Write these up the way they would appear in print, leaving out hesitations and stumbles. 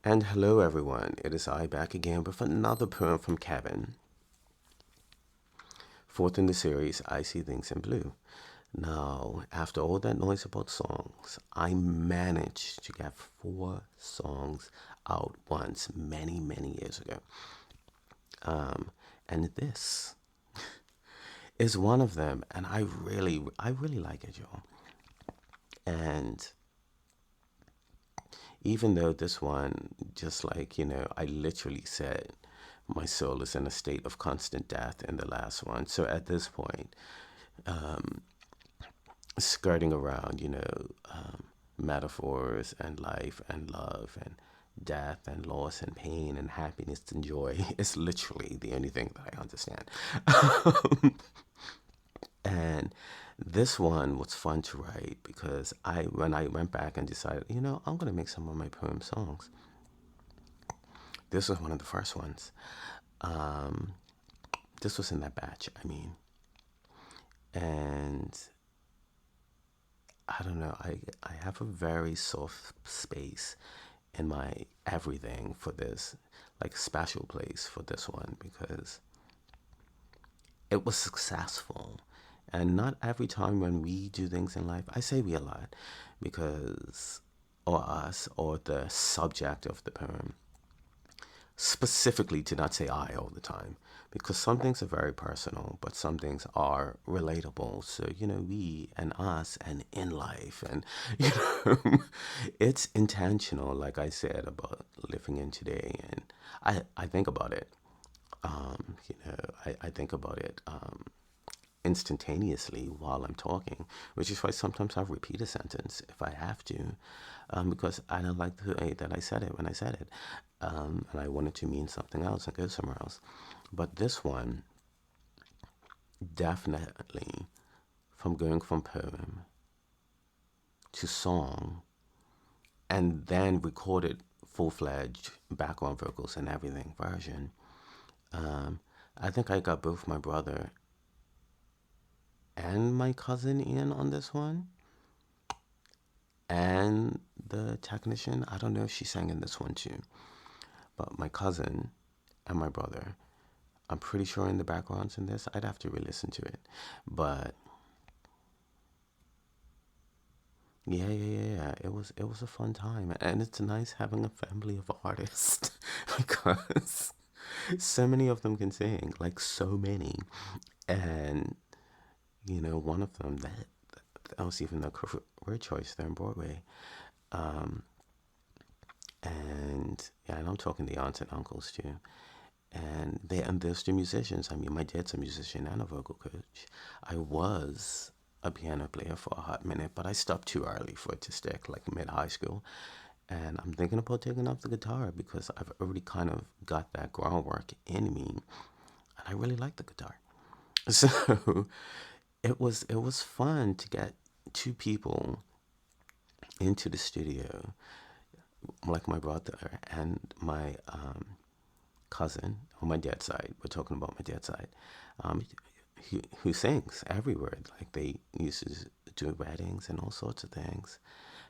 And hello, everyone. It is I back again with another poem from Kevin, fourth in the series, I See Things in Blue. Now, after all that noise about songs, I managed to get four songs out once many, many years ago. And this is one of them, and I really like it, y'all. And even though this one, just like, I literally said, my soul is in a state of constant death in the last one. So at this point, skirting around, metaphors and life and love and death and loss and pain and happiness and joy is literally the only thing that I understand. And this one was fun to write because when I went back and decided, I'm going to make some of my poem songs, this was one of the first ones. Um, this was in that batch, I mean. And I don't know, I have a very soft space in my everything for this, like special place for this one because it was successful. And not every time when we do things in life, I say we a lot because, or us, or the subject of the poem, specifically to not say I all the time because some things are very personal, but some things are relatable. So, we and us and in life, and, it's intentional, like I said, about living in today. And I think about it. I think about it instantaneously while I'm talking, which is why sometimes I repeat a sentence if I have to, because I don't like the way that I said it when I said it, and I wanted to mean something else and go somewhere else. But this one, definitely, from going from poem to song, and then recorded full-fledged background vocals and everything version, um, I think I got both my brother and my cousin in on this one. And the technician, I don't know if she sang in this one too, but my cousin and my brother, I'm pretty sure in the backgrounds in this. I'd have to re-listen to it, but yeah. It was a fun time, and it's nice having a family of artists because so many of them can sing, like so many, and one of them that was even a career choice there in Broadway. Um, and yeah, and I'm talking the aunts and uncles too. And there's the musicians. I mean, my dad's a musician and a vocal coach. I was a piano player for a hot minute, but I stopped too early for it to stick, like mid high school. And I'm thinking about taking up the guitar because I've already kind of got that groundwork in me, and I really like the guitar. So it was fun to get two people into the studio, like my brother and my cousin on my dad's side. We're talking about my dad's side, um, who sings every word. Like they used to do weddings and all sorts of things,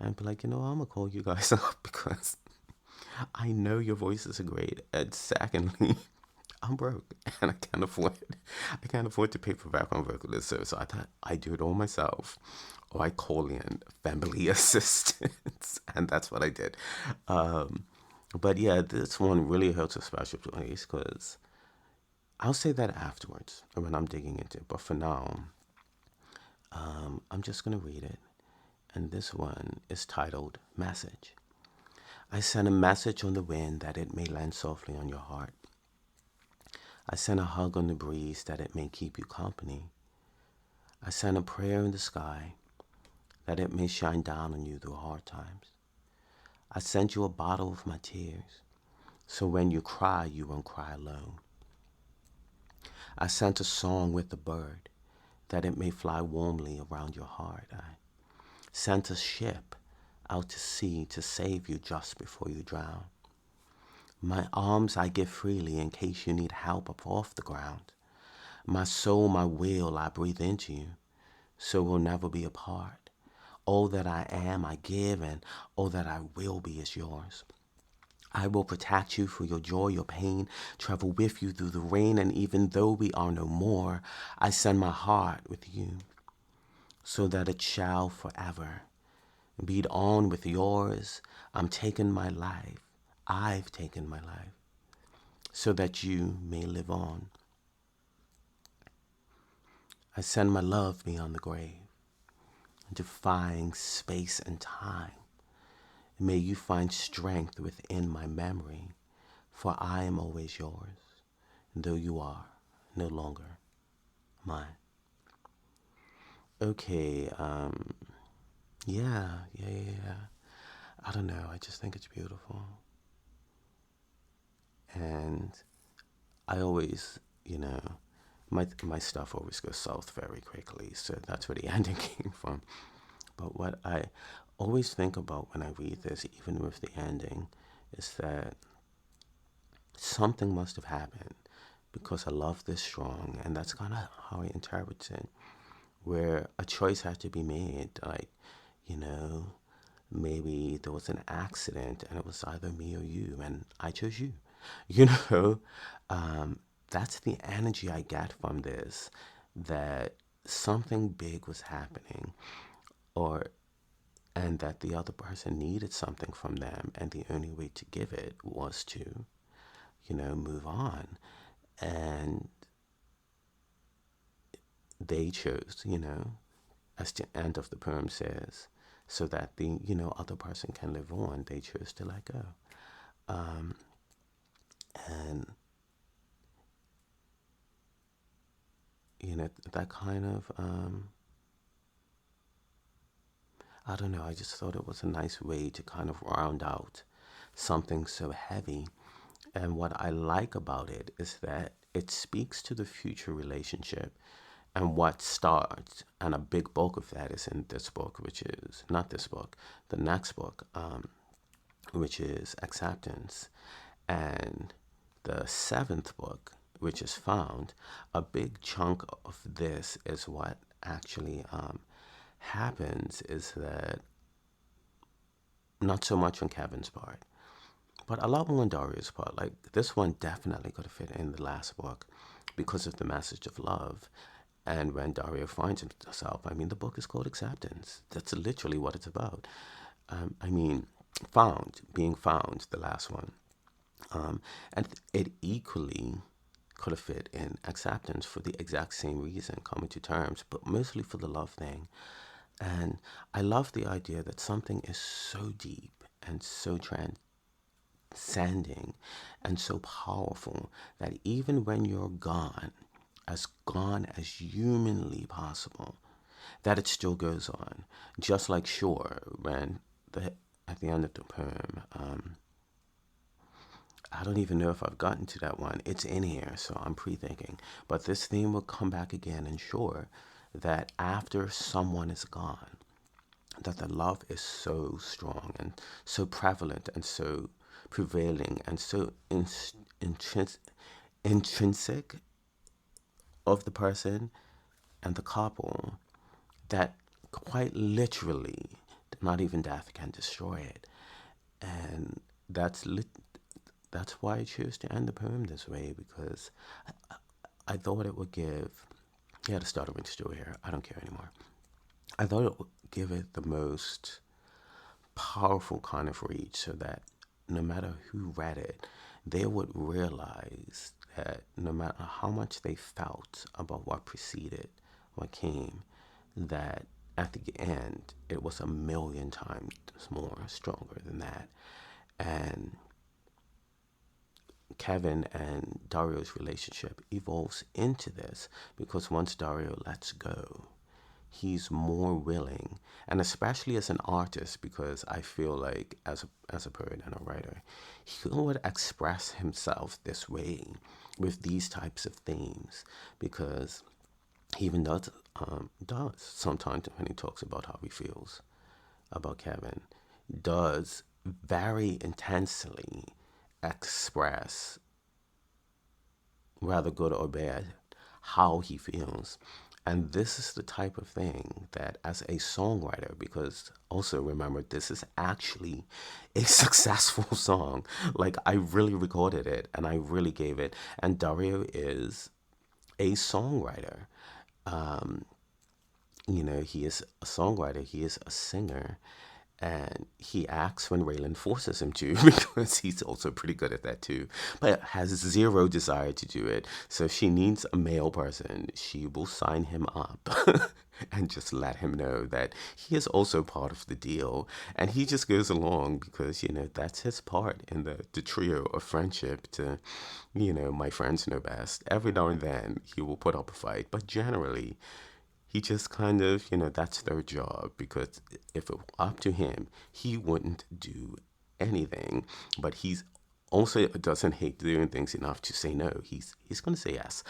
and be like, I'm gonna call you guys up because I know your voices are great. And secondly, I'm broke and I can't afford to pay for background vocalists. So I thought I do it all myself, or I call in family assistants, and that's what I did. Um, but yeah, this one really hurts a special place because I'll say that afterwards when I'm digging into it. But for now, I'm just gonna read it. And this one is titled Message. I send a message on the wind that it may land softly on your heart. I send a hug on the breeze that it may keep you company. I send a prayer in the sky that it may shine down on you through hard times. I send you a bottle of my tears so when you cry, you won't cry alone. I sent a song with the bird that it may fly warmly around your heart. I sent a ship out to sea to save you just before you drown. My arms I give freely in case you need help up off the ground. My soul, my will I breathe into you, so we'll never be apart. All that I am I give, and all that I will be is yours. I will protect you for your joy, your pain, travel with you through the rain, and even though we are no more, I send my heart with you, so that it shall forever beat on with yours. I'm taking my life, I've taken my life, so that you may live on. I send my love beyond the grave, defying space and time. May you find strength within my memory, for I am always yours, though you are no longer mine. Okay, yeah. I don't know, I just think it's beautiful. And I always, my stuff always goes south very quickly, so that's where the ending came from. But what I always think about when I read this, even with the ending, is that something must have happened because I love this strong, and that's kind of how I interpret it, where a choice had to be made. Like, you know, maybe there was an accident and it was either me or you, and I chose you. You know, that's the energy I get from this, that something big was happening, or and that the other person needed something from them, and the only way to give it was to, move on. And they chose, as the end of the poem says, so that the, other person can live on, they chose to let go. And, that kind of, I don't know, I just thought it was a nice way to kind of round out something so heavy. And what I like about it is that it speaks to the future relationship and what starts. And a big bulk of that is in this book, which is not this book, the next book, which is Acceptance. And the seventh book, which is Found, a big chunk of this is what actually happens is that not so much on Kevin's part, but a lot more on Daria's part. Like, this one definitely could have fit in the last book because of the message of love. And when Daria finds himself, I mean, the book is called Acceptance. That's literally what it's about. Being found, the last one. And it equally could have fit in Acceptance for the exact same reason, coming to terms, but mostly for the love thing. And I love the idea that something is so deep and so transcending and so powerful that even when you're gone as humanly possible, that it still goes on. Just like Shore, at the end of the poem, I don't even know if I've gotten to that one. It's in here, so I'm pre-thinking. But this theme will come back again and Shore, that after someone is gone, that the love is so strong and so prevalent and so prevailing and so intrinsic of the person and the couple that quite literally not even death can destroy it. And that's why I chose to end the poem this way, because I thought it would give, yeah, the stuttering still here, I don't care anymore. I thought it would give it the most powerful kind of reach, so that no matter who read it, they would realize that no matter how much they felt about what preceded, what came, that at the end it was a million times more stronger than that. And Kevin and Dario's relationship evolves into this, because once Dario lets go, he's more willing, and especially as an artist, because I feel like as a poet and a writer, he would express himself this way with these types of themes, because he even does sometimes when he talks about how he feels about Kevin, does very intensely express, whether good or bad, how he feels. And this is the type of thing that, as a songwriter, because also remember, this is actually a successful song. Like, I really recorded it and I really gave it. And Dario is a songwriter. Um, he is a songwriter, he is a singer, and he acts when Raylan forces him to because he's also pretty good at that too, but has zero desire to do it. So if she needs a male person, she will sign him up and just let him know that he is also part of the deal. And he just goes along because, that's his part in the trio of friendship to, my friends know best. Every now and then he will put up a fight, but generally, he just kind of, that's their job because if it were up to him, he wouldn't do anything. But he's also doesn't hate doing things enough to say no. He's gonna say yes.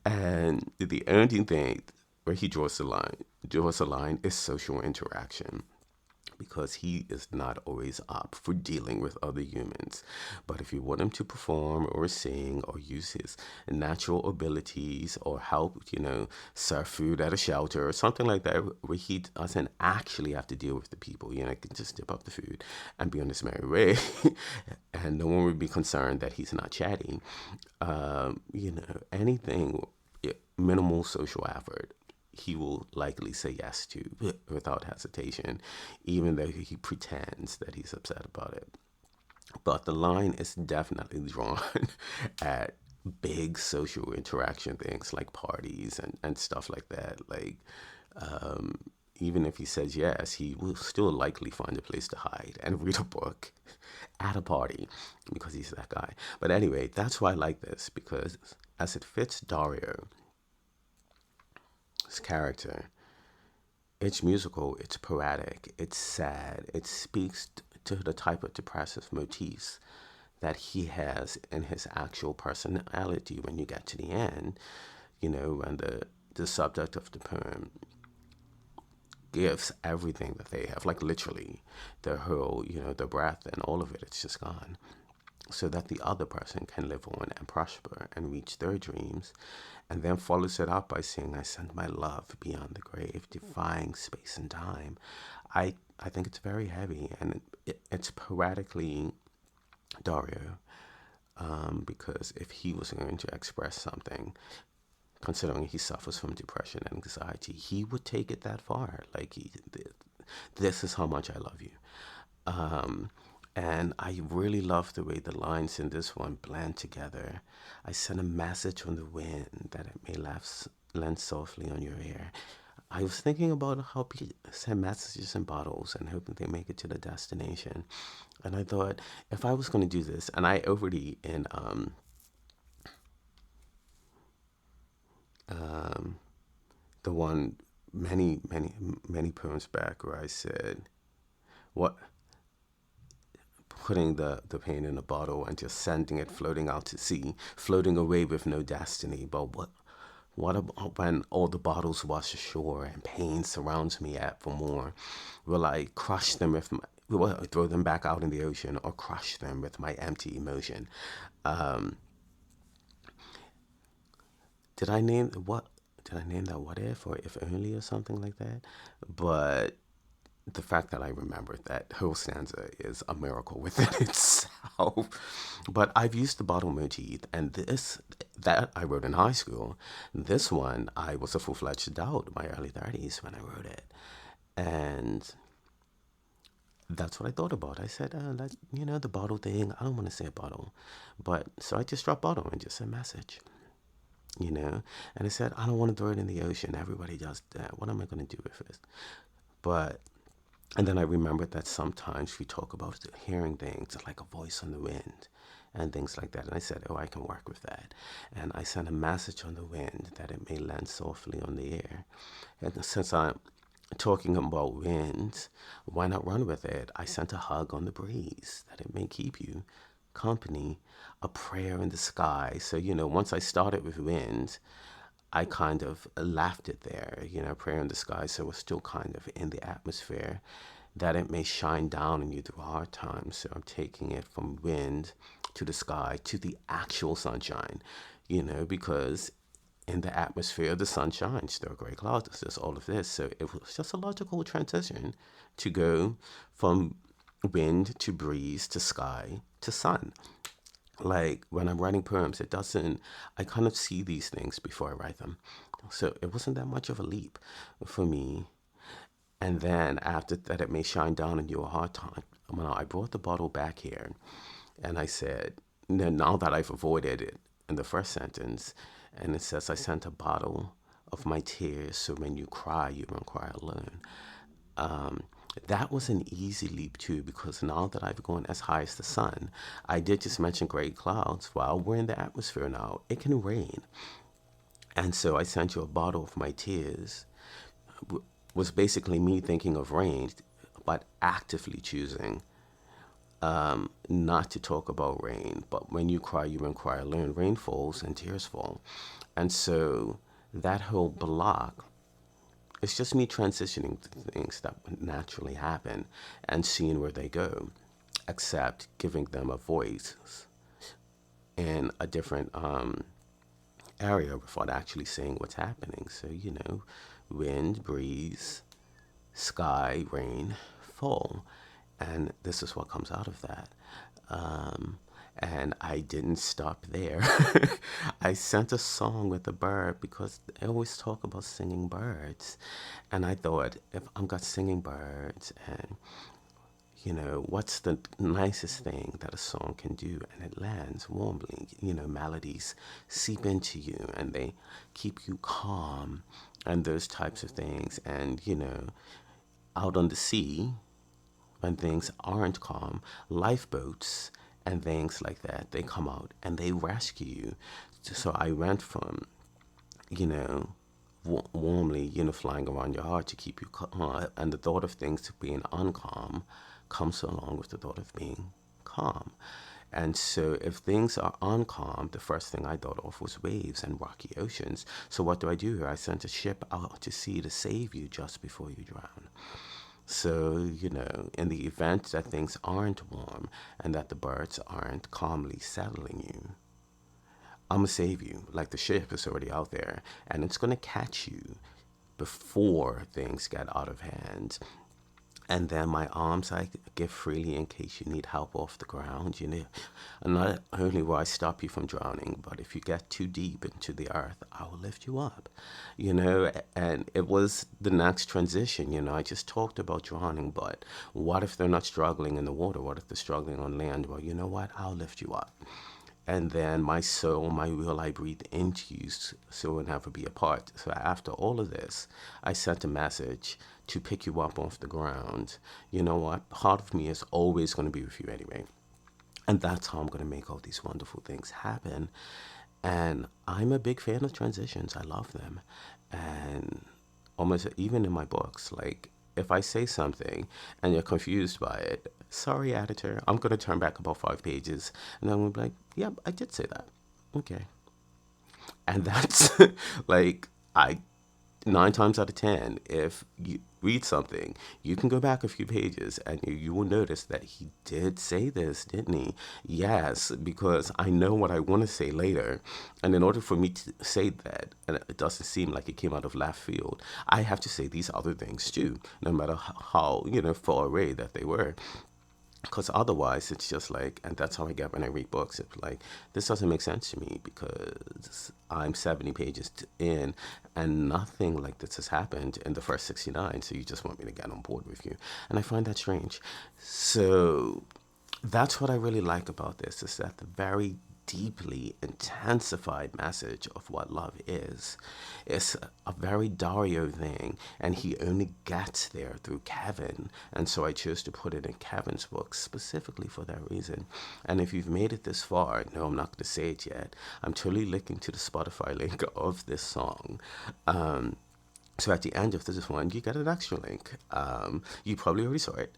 And the only thing where he draws a line is social interaction, because he is not always up for dealing with other humans. But if you want him to perform or sing or use his natural abilities or help, serve food at a shelter or something like that, where he doesn't actually have to deal with the people, he can just dip up the food and be on his merry way. And no one would be concerned that he's not chatting. Anything, minimal social effort, he will likely say yes to without hesitation, even though he pretends that he's upset about it. But the line is definitely drawn at big social interaction things like parties and stuff like that. Like, even if he says yes, he will still likely find a place to hide and read a book at a party because he's that guy. But anyway, that's why I like this, because as it fits Dario's character, it's musical, it's poetic, it's sad, it speaks to the type of depressive motifs that he has in his actual personality when you get to the end, when the subject of the poem gives everything that they have, like literally their whole, their breath and all of it, it's just gone, so that the other person can live on and prosper and reach their dreams, and then follows it up by saying, I send my love beyond the grave, defying space and time. I think it's very heavy, and it's poetically Dario, because if he was going to express something, considering he suffers from depression and anxiety, he would take it that far. Like, this is how much I love you. Um, and I really love the way the lines in this one blend together. I send a message on the wind that it may land softly on your ear. I was thinking about how people send messages in bottles and hoping they make it to the destination. And I thought, if I was going to do this, and I already in um, the one many, many, many poems back where I said, what putting the pain in a bottle and just sending it floating out to sea, floating away with no destiny. But what about when all the bottles wash ashore and pain surrounds me at for more? Will I crush them with my, will I throw them back out in the ocean, or crush them with my empty emotion? Um, did I name what? Did I name that what if or if only or something like that? But the fact that I remembered that whole stanza is a miracle within itself. But I've used the bottle motif, and this that I wrote in high school. This one, I was a full-fledged adult in my early 30s when I wrote it, and that's what I thought about. I said, the bottle thing. I don't want to say a bottle, but so I just dropped bottle and just said message. And I said, I don't want to throw it in the ocean. Everybody does that. What am I going to do with it? But And then I remembered that sometimes we talk about hearing things like a voice on the wind and things like that. And I said, oh, I can work with that. And I sent a message on the wind that it may land softly on the air. And since I'm talking about winds, why not run with it? I sent a hug on the breeze that it may keep you company, a prayer in the sky. So, once I started with wind, I kind of left it there, prayer in the sky. So it's still kind of in the atmosphere that it may shine down on you through hard times. So I'm taking it from wind to the sky to the actual sunshine, because in the atmosphere, the sun shines, there are gray clouds, there's all of this. So it was just a logical transition to go from wind to breeze to sky to sun. Like when I'm writing poems, it doesn't, I kind of see these things before I write them. So it wasn't that much of a leap for me. And then after that, it may shine down on you a hard time. Well, I brought the bottle back here and I said, now that I've avoided it in the first sentence, and it says, I sent a bottle of my tears so when you cry, you won't cry alone. Um, that was an easy leap too, because now that I've gone as high as the sun, I did just mention gray clouds. Well, we're in the atmosphere now. It can rain. And so I sent you a bottle of my tears was basically me thinking of rain, but actively choosing not to talk about rain. But when you cry, you won't cry alone. Rain falls and tears fall. And so that whole block, it's just me transitioning to things that would naturally happen and seeing where they go, except giving them a voice in a different area without actually saying what's happening. So, wind, breeze, sky, rain, fall. And this is what comes out of that. And I didn't stop there. I sent a song with a bird because I always talk about singing birds. And I thought, if I've got singing birds and what's the nicest thing that a song can do? And it lands warmly. Melodies seep into you and they keep you calm and those types of things. And, out on the sea, when things aren't calm, lifeboats and things like that, they come out and they rescue you. So I went from, you know, warmly, flying around your heart to keep you calm. And the thought of things being uncalm comes along with the thought of being calm. And so if things are uncalm, the first thing I thought of was waves and rocky oceans. So what do? I sent a ship out to sea to save you just before you drown. So, in the event that things aren't warm and that the birds aren't calmly settling you, I'm going to save you. Like the ship is already out there and it's going to catch you before things get out of hand. And then my arms I give freely in case you need help off the ground. And not only will I stop you from drowning, but if you get too deep into the earth, I will lift you up. And it was the next transition. I just talked about drowning, but what if they're not struggling in the water? What if they're struggling on land? Well, you know what? I'll lift you up. And then my soul, my will, I breathe into you so we'll never be apart. So after all of this, I sent a message to pick you up off the ground. You know what? Part of me is always going to be with you anyway. And that's how I'm going to make all these wonderful things happen. And I'm a big fan of transitions. I love them. And almost even in my books, like if I say something and you're confused by it, sorry, editor, I'm going to turn back about 5 pages. And then we'll be like, yep, I did say that. Okay. And that's like, 9 times out of 10, if you read something, you can go back a few pages and you will notice that he did say this, didn't he? Yes, because I know what I want to say later. And in order for me to say that, and it doesn't seem like it came out of left field, I have to say these other things too, no matter how, far away that they were. Because otherwise, it's just like, and that's how I get when I read books. It's like, this doesn't make sense to me because I'm 70 pages in and nothing like this has happened in the first 69. So you just want me to get on board with you. And I find that strange. So that's what I really like about this, is that the very deeply intensified message of what love is. It's a very Dario thing, and he only gets there through Kevin. And so I chose to put it in Kevin's book specifically for that reason. And if you've made it this far, no, I'm not going to say it yet. I'm totally linking to the Spotify link of this song. So at the end of this one, you get an extra link. You probably already saw it.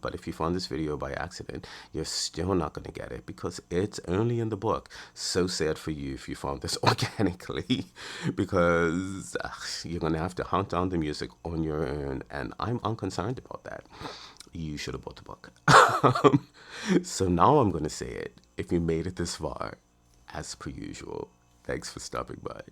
But if you found this video by accident, you're still not going to get it because it's only in the book. So sad for you if you found this organically, because you're going to have to hunt down the music on your own, and I'm unconcerned about that. You should have bought the book. So now I'm going to say it. If you made it this far, as per usual, thanks for stopping by.